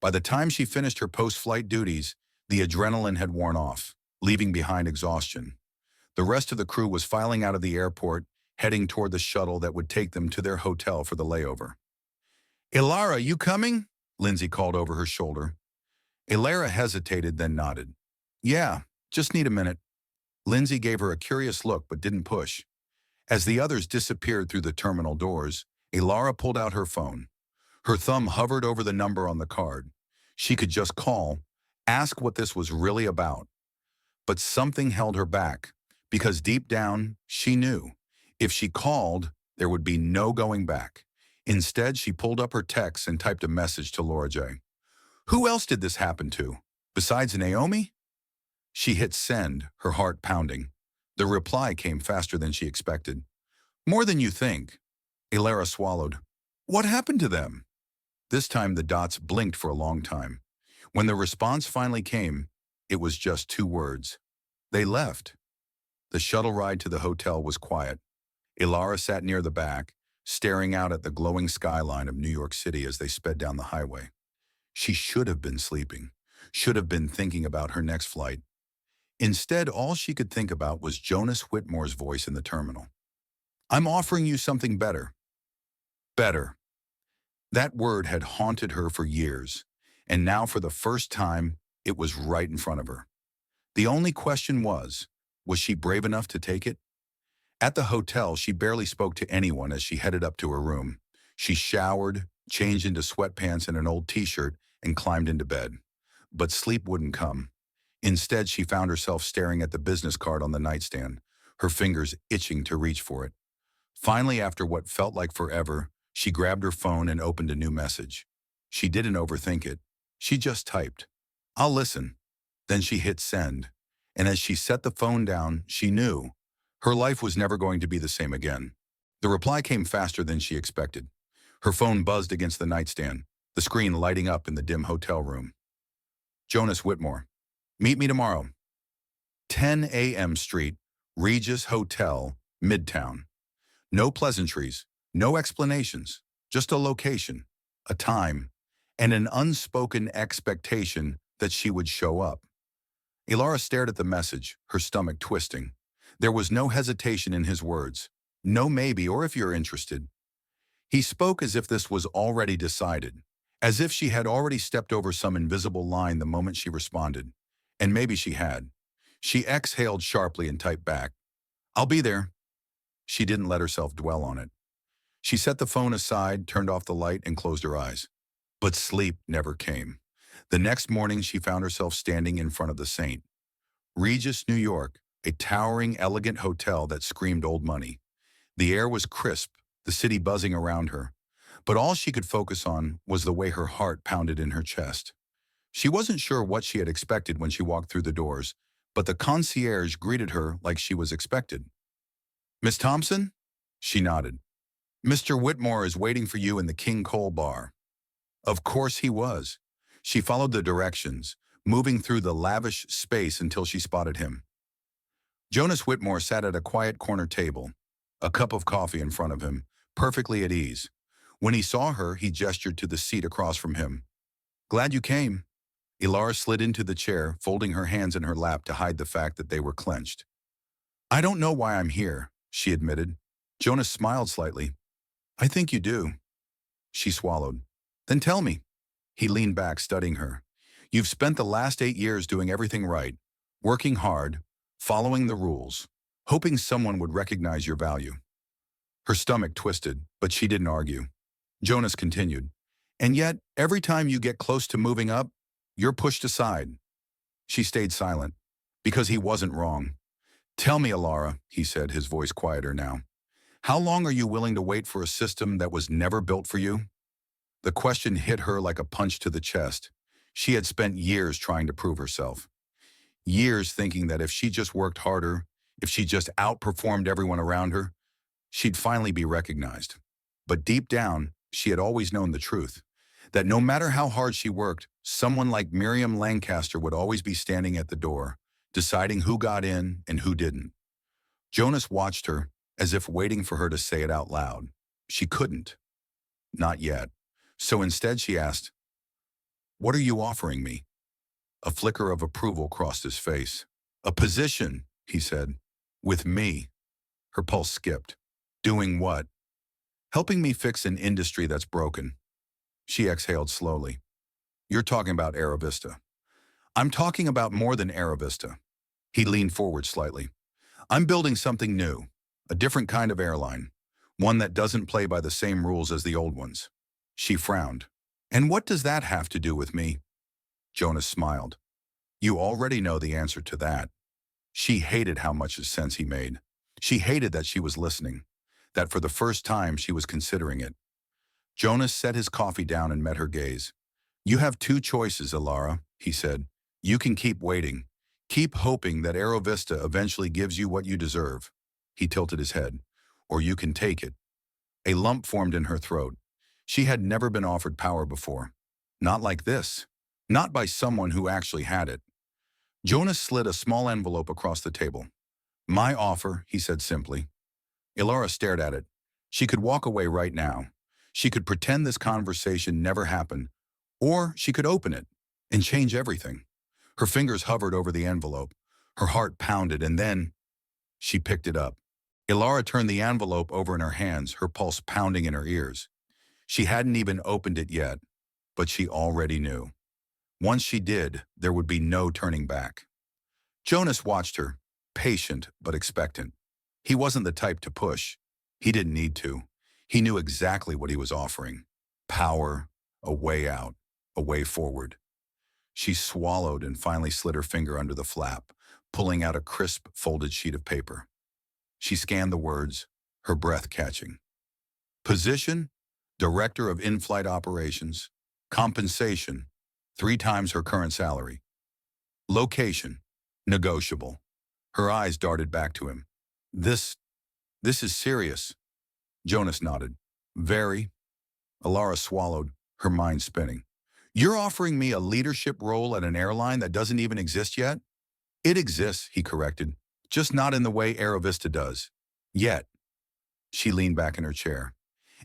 By the time she finished her post-flight duties, the adrenaline had worn off, leaving behind exhaustion. The rest of the crew was filing out of the airport, heading toward the shuttle that would take them to their hotel for the layover. Ilara, you coming? Lindsay called over her shoulder. Ilara hesitated, then nodded. Yeah, just need a minute. Lindsay gave her a curious look but didn't push. As the others disappeared through the terminal doors, Ilara pulled out her phone. Her thumb hovered over the number on the card. She could just call, ask what this was really about. But something held her back, because deep down, she knew. If she called, there would be no going back. Instead, she pulled up her text and typed a message to Laura J. Who else did this happen to? Besides Naomi? She hit send, her heart pounding. The reply came faster than she expected. More than you think. Ilara swallowed. What happened to them? This time the dots blinked for a long time. When the response finally came, it was just 2 words. They left. The shuttle ride to the hotel was quiet. Ilara sat near the back, staring out at the glowing skyline of New York City as they sped down the highway. She should have been sleeping, should have been thinking about her next flight. Instead, all she could think about was Jonas Whitmore's voice in the terminal. I'm offering you something better. Better. That word had haunted her for years, and now for the first time, it was right in front of her. The only question was she brave enough to take it? At the hotel, she barely spoke to anyone as she headed up to her room. She showered, changed into sweatpants and an old t-shirt, and climbed into bed. But sleep wouldn't come. Instead, she found herself staring at the business card on the nightstand, her fingers itching to reach for it. Finally, after what felt like forever, she grabbed her phone and opened a new message. She didn't overthink it. She just typed, "I'll listen." Then she hit send. And as she set the phone down, she knew her life was never going to be the same again. The reply came faster than she expected. Her phone buzzed against the nightstand, the screen lighting up in the dim hotel room. Jonas Whitmore. Meet me tomorrow. 10 a.m. Street, Regis Hotel, Midtown. No pleasantries, no explanations, just a location, a time, and an unspoken expectation that she would show up. Ilara stared at the message, her stomach twisting. There was no hesitation in his words. No maybe or if you're interested. He spoke as if this was already decided, as if she had already stepped over some invisible line the moment she responded. And maybe she had. She exhaled sharply and typed back, "I'll be there." She didn't let herself dwell on it. She set the phone aside, turned off the light, and closed her eyes. But sleep never came. The next morning, she found herself standing in front of the St. Regis, New York, a towering, elegant hotel that screamed old money. The air was crisp, the city buzzing around her. But all she could focus on was the way her heart pounded in her chest. She wasn't sure what she had expected when she walked through the doors, but the concierge greeted her like she was expected. "Miss Thompson?" She nodded. "Mr. Whitmore is waiting for you in the King Cole bar." Of course he was. She followed the directions, moving through the lavish space until she spotted him. Jonas Whitmore sat at a quiet corner table, a cup of coffee in front of him, perfectly at ease. When he saw her, he gestured to the seat across from him. "Glad you came." Ilara slid into the chair, folding her hands in her lap to hide the fact that they were clenched. "I don't know why I'm here," she admitted. Jonas smiled slightly. "I think you do." She swallowed. "Then tell me." He leaned back, studying her. "You've spent the last 8 years doing everything right, working hard, following the rules, hoping someone would recognize your value." Her stomach twisted, but she didn't argue. Jonas continued, "And yet, every time you get close to moving up, you're pushed aside." She stayed silent, because he wasn't wrong. "Tell me, Ilara," he said, his voice quieter now. "How long are you willing to wait for a system that was never built for you?" The question hit her like a punch to the chest. She had spent years trying to prove herself. Years thinking that if she just worked harder, if she just outperformed everyone around her, she'd finally be recognized. But deep down, she had always known the truth, that no matter how hard she worked, someone like Miriam Lancaster would always be standing at the door, deciding who got in and who didn't. Jonas watched her, as if waiting for her to say it out loud. She couldn't. Not yet. So instead she asked, "What are you offering me?" A flicker of approval crossed his face. "A position," he said. "With me." Her pulse skipped. "Doing what?" "Helping me fix an industry that's broken." She exhaled slowly. "You're talking about Aerovista." "I'm talking about more than Aerovista." He leaned forward slightly. "I'm building something new, a different kind of airline, one that doesn't play by the same rules as the old ones." She frowned. "And what does that have to do with me?" Jonas smiled. "You already know the answer to that." She hated how much sense he made. She hated that she was listening, that for the first time she was considering it. Jonas set his coffee down and met her gaze. "You have two choices, Ilara," he said. "You can keep waiting. Keep hoping that Aerovista eventually gives you what you deserve." He tilted his head. "Or you can take it." A lump formed in her throat. She had never been offered power before. Not like this. Not by someone who actually had it. Jonas slid a small envelope across the table. "My offer," he said simply. Ilara stared at it. She could walk away right now. She could pretend this conversation never happened. Or she could open it and change everything. Her fingers hovered over the envelope. Her heart pounded, and then she picked it up. Ilara turned the envelope over in her hands, her pulse pounding in her ears. She hadn't even opened it yet, but she already knew. Once she did, there would be no turning back. Jonas watched her, patient but expectant. He wasn't the type to push. He didn't need to. He knew exactly what he was offering. Power, a way out, a way forward. She swallowed and finally slid her finger under the flap, pulling out a crisp, folded sheet of paper. She scanned the words, her breath catching. Position, Director of In-Flight Operations. Compensation, 3 times her current salary. Location, negotiable. Her eyes darted back to him. This is serious. Jonas nodded. Very. Alara swallowed, her mind spinning. You're offering me a leadership role at an airline that doesn't even exist yet? It exists, he corrected, just not in the way Aerovista does. Yet. She leaned back in her chair.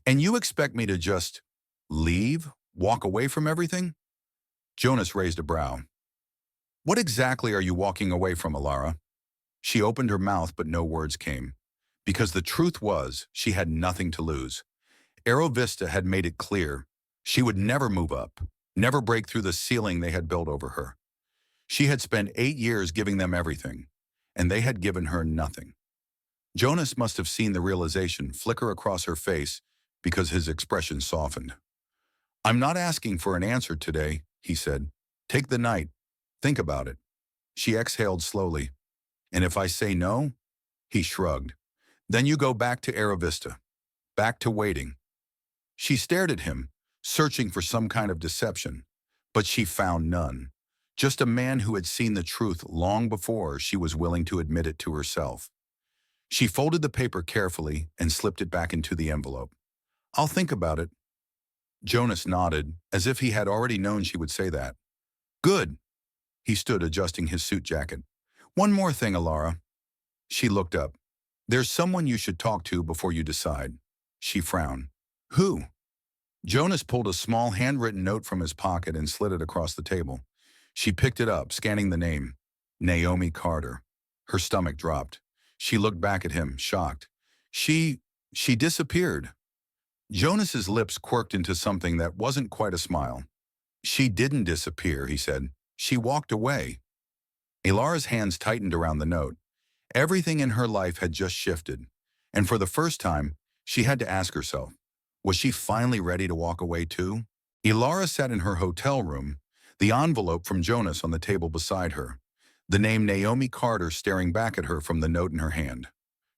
And you expect me to just leave? Walk away from everything? Jonas raised a brow. What exactly are you walking away from, Alara? She opened her mouth, but no words came. Because the truth was, she had nothing to lose. Aerovista had made it clear she would never move up, never break through the ceiling they had built over her. She had spent 8 years giving them everything, and they had given her nothing. Jonas must have seen the realization flicker across her face because his expression softened. I'm not asking for an answer today, he said. Take the night. Think about it. She exhaled slowly. And if I say no? He shrugged. Then you go back to Aerovista. Back to waiting. She stared at him, searching for some kind of deception, but she found none. Just a man who had seen the truth long before she was willing to admit it to herself. She folded the paper carefully and slipped it back into the envelope. I'll think about it. Jonas nodded, as if he had already known she would say that. Good. He stood adjusting his suit jacket. One more thing, Alara. She looked up. There's someone you should talk to before you decide. She frowned. Who? Jonas pulled a small handwritten note from his pocket and slid it across the table. She picked it up, scanning the name. Naomi Carter. Her stomach dropped. She looked back at him, shocked. She disappeared. Jonas's lips quirked into something that wasn't quite a smile. She didn't disappear, he said. She walked away. Alara's hands tightened around the note. Everything in her life had just shifted, and for the first time, she had to ask herself, was she finally ready to walk away too? Alara sat in her hotel room, the envelope from Jonas on the table beside her, the name Naomi Carter staring back at her from the note in her hand.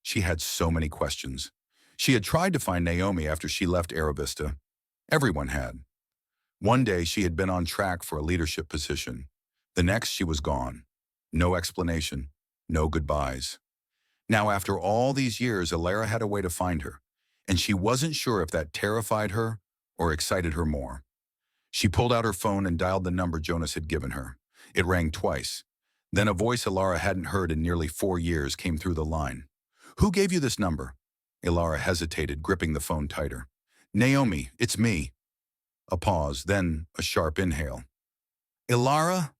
She had so many questions. She had tried to find Naomi after she left Aerovista. Everyone had. One day she had been on track for a leadership position. The next she was gone. No explanation. No goodbyes. Now, after all these years, Alara had a way to find her, and she wasn't sure if that terrified her or excited her more. She pulled out her phone and dialed the number Jonas had given her. It rang twice. Then a voice Alara hadn't heard in nearly 4 years came through the line. Who gave you this number? Alara hesitated, gripping the phone tighter. Naomi, it's me. A pause, then a sharp inhale. Alara?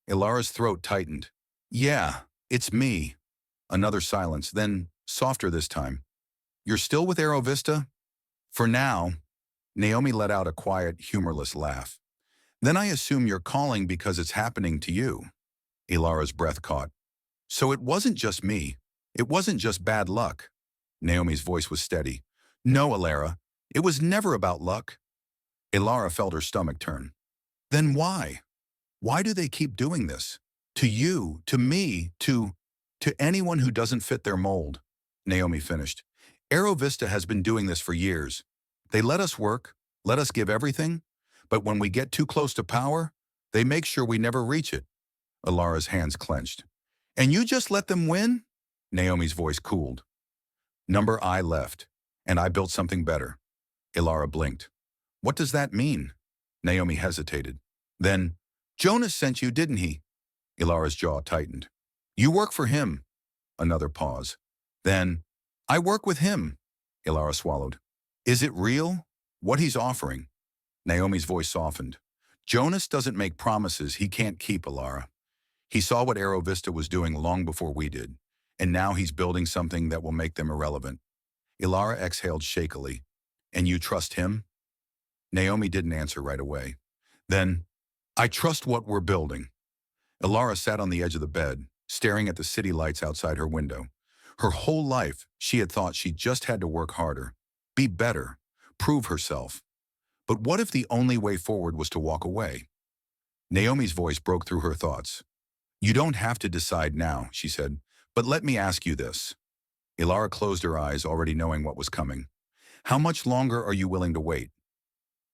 Alara's throat tightened. Yeah. It's me. Another silence, then softer this time. You're still with Aerovista? For now. Naomi let out a quiet, humorless laugh. Then I assume you're calling because it's happening to you. Alara's breath caught. So it wasn't just me. It wasn't just bad luck. Naomi's voice was steady. No, Alara. It was never about luck. Alara felt her stomach turn. Then why? Why do they keep doing this? To you, to me, to anyone who doesn't fit their mold, Naomi finished. Aerovista has been doing this for years. They let us work, let us give everything, but when we get too close to power, they make sure we never reach it. Alara's hands clenched. And you just let them win? Naomi's voice cooled. Number I left, and I built something better. Alara blinked. What does that mean? Naomi hesitated. Then, Jonas sent you, didn't he? Alara's jaw tightened. You work for him. Another pause. Then, I work with him. Alara swallowed. Is it real? What he's offering? Naomi's voice softened. Jonas doesn't make promises he can't keep, Alara. He saw what Aerovista was doing long before we did, and now he's building something that will make them irrelevant. Alara exhaled shakily. And you trust him? Naomi didn't answer right away. Then, I trust what we're building. Alara sat on the edge of the bed, staring at the city lights outside her window. Her whole life, she had thought she just had to work harder, be better, prove herself. But what if the only way forward was to walk away? Naomi's voice broke through her thoughts. You don't have to decide now, she said, but let me ask you this. Ilara closed her eyes, already knowing what was coming. How much longer are you willing to wait?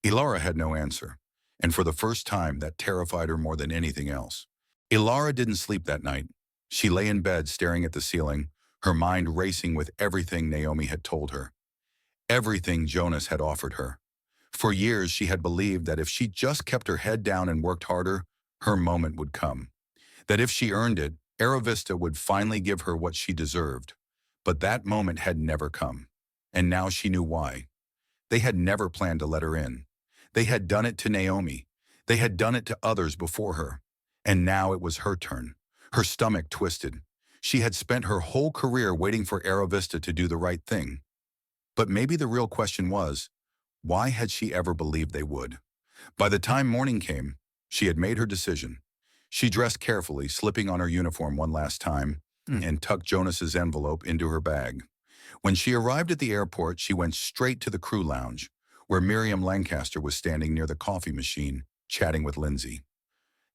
Ilara had no answer, and for the first time that terrified her more than anything else. Ilara didn't sleep that night. She lay in bed staring at the ceiling, her mind racing with everything Naomi had told her. Everything Jonas had offered her. For years she had believed that if she just kept her head down and worked harder, her moment would come. That if she earned it, Aravista would finally give her what she deserved. But that moment had never come. And now she knew why. They had never planned to let her in. They had done it to Naomi. They had done it to others before her. And now it was her turn. Her stomach twisted. She had spent her whole career waiting for Aravista to do the right thing. But maybe the real question was, why had she ever believed they would? By the time morning came, she had made her decision. She dressed carefully, slipping on her uniform one last time, and tucked Jonas's envelope into her bag. When she arrived at the airport, she went straight to the crew lounge, where Miriam Lancaster was standing near the coffee machine, chatting with Lindsay.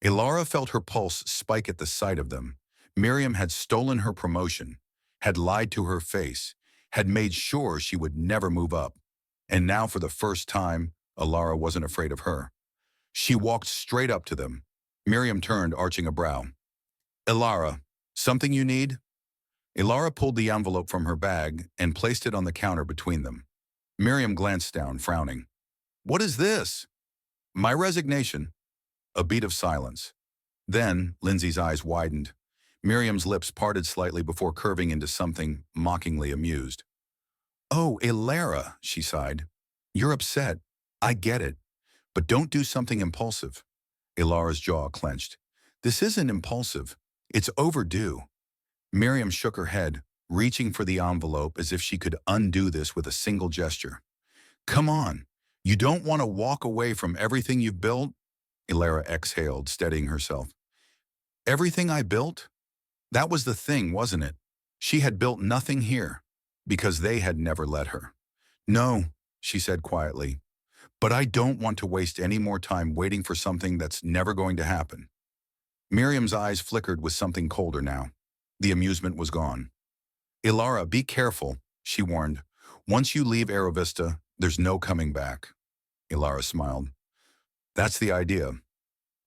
Ilara felt her pulse spike at the sight of them. Miriam had stolen her promotion, had lied to her face, had made sure she would never move up. And now, for the first time, Ilara wasn't afraid of her. She walked straight up to them. Miriam turned, arching a brow. Ilara, something you need? Ilara pulled the envelope from her bag and placed it on the counter between them. Miriam glanced down, frowning. What is this? My resignation. A beat of silence. Then, Lindsay's eyes widened. Miriam's lips parted slightly before curving into something mockingly amused. Oh, Ilara, she sighed. You're upset. I get it. But don't do something impulsive. Ilara's jaw clenched. This isn't impulsive. It's overdue. Miriam shook her head, reaching for the envelope as if she could undo this with a single gesture. Come on. You don't want to walk away from everything you've built? Ilara exhaled, steadying herself. Everything I built? That was the thing, wasn't it? She had built nothing here, because they had never let her. No, she said quietly, but I don't want to waste any more time waiting for something that's never going to happen. Miriam's eyes flickered with something colder now. The amusement was gone. Ilara, be careful, she warned. Once you leave Aravista, there's no coming back. Ilara smiled. That's the idea.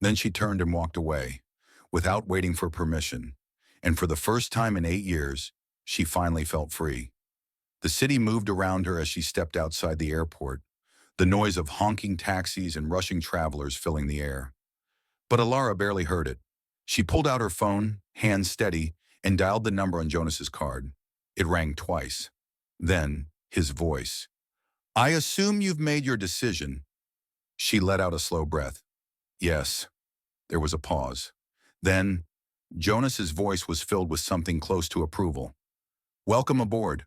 Then she turned and walked away, without waiting for permission. And for the first time in 8 years, she finally felt free. The city moved around her as she stepped outside the airport, the noise of honking taxis and rushing travelers filling the air. But Ilara barely heard it. She pulled out her phone, hands steady, and dialed the number on Jonas's card. It rang twice. Then, his voice. I assume you've made your decision. She let out a slow breath. Yes. There was a pause. Then, Jonas's voice was filled with something close to approval. Welcome aboard.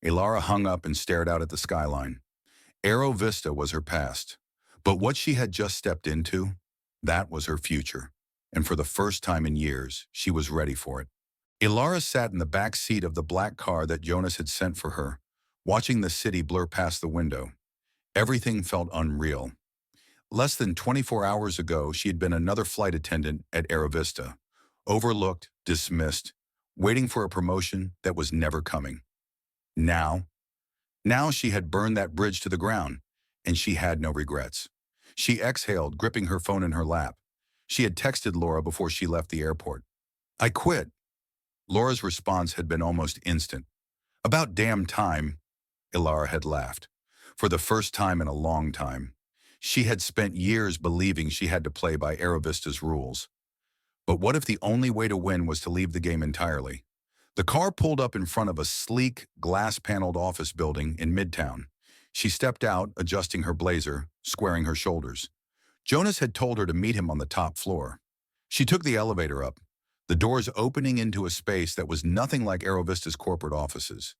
Ilara hung up and stared out at the skyline. Aero Vista was her past. But what she had just stepped into, that was her future. And for the first time in years, she was ready for it. Ilara sat in the back seat of the black car that Jonas had sent for her, watching the city blur past the window. Everything felt unreal. Less than 24 hours ago, she had been another flight attendant at Aravista, overlooked, dismissed, waiting for a promotion that was never coming. Now she had burned that bridge to the ground, and she had no regrets. She exhaled, gripping her phone in her lap. She had texted Laura before she left the airport. I quit. Laura's response had been almost instant. About damn time, Ilara had laughed. For the first time in a long time. She had spent years believing she had to play by Aravista's rules. But what if the only way to win was to leave the game entirely? The car pulled up in front of a sleek, glass-paneled office building in Midtown. She stepped out, adjusting her blazer, squaring her shoulders. Jonas had told her to meet him on the top floor. She took the elevator up, the doors opening into a space that was nothing like Aravista's corporate offices.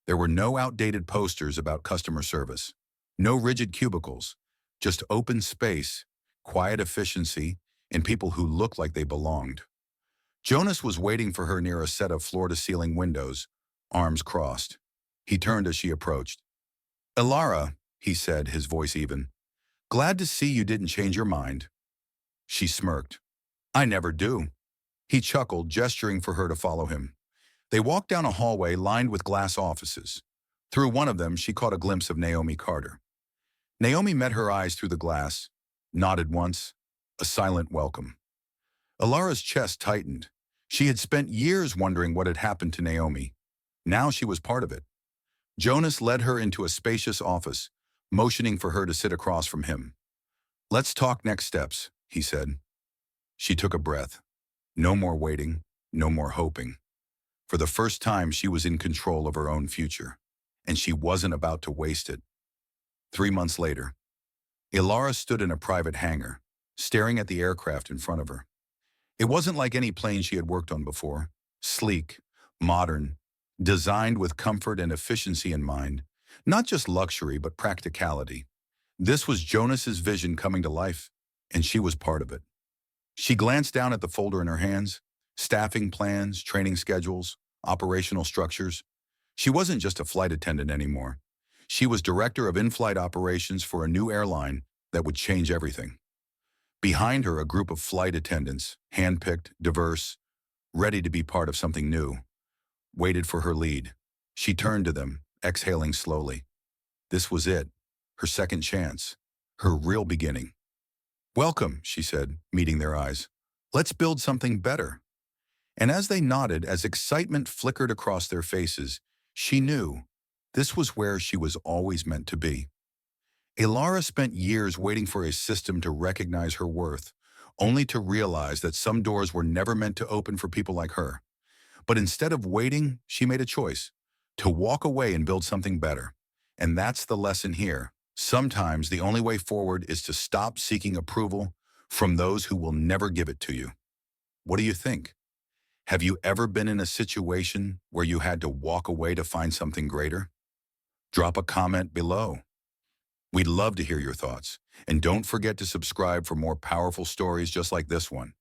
There were no outdated posters about customer service, no rigid cubicles, just open space, quiet efficiency, and people who looked like they belonged. Jonas was waiting for her near a set of floor-to-ceiling windows, arms crossed. He turned as she approached. "Elara," he said, his voice even. "Glad to see you didn't change your mind." She smirked. "I never do." He chuckled, gesturing for her to follow him. They walked down a hallway lined with glass offices. Through one of them, she caught a glimpse of Naomi Carter. Naomi met her eyes through the glass, nodded once, a silent welcome. Alara's chest tightened. She had spent years wondering what had happened to Naomi. Now she was part of it. Jonas led her into a spacious office, motioning for her to sit across from him. "Let's talk next steps," he said. She took a breath. No more waiting, no more hoping. For the first time, she was in control of her own future, and she wasn't about to waste it. 3 months later, Ilara stood in a private hangar, staring at the aircraft in front of her. It wasn't like any plane she had worked on before. Sleek, modern, designed with comfort and efficiency in mind. Not just luxury, but practicality. This was Jonas's vision coming to life, and she was part of it. She glanced down at the folder in her hands, staffing plans, training schedules, operational structures. She wasn't just a flight attendant anymore. She was director of in-flight operations for a new airline that would change everything. Behind her, a group of flight attendants, handpicked, diverse, ready to be part of something new, waited for her lead. She turned to them, exhaling slowly. This was it, her second chance, her real beginning. "Welcome," she said, meeting their eyes. "Let's build something better." And as they nodded, as excitement flickered across their faces, she knew this was where she was always meant to be. Ilara spent years waiting for a system to recognize her worth, only to realize that some doors were never meant to open for people like her. But instead of waiting, she made a choice, to walk away and build something better. And that's the lesson here. Sometimes the only way forward is to stop seeking approval from those who will never give it to you. What do you think? Have you ever been in a situation where you had to walk away to find something greater? Drop a comment below. We'd love to hear your thoughts. And don't forget to subscribe for more powerful stories just like this one.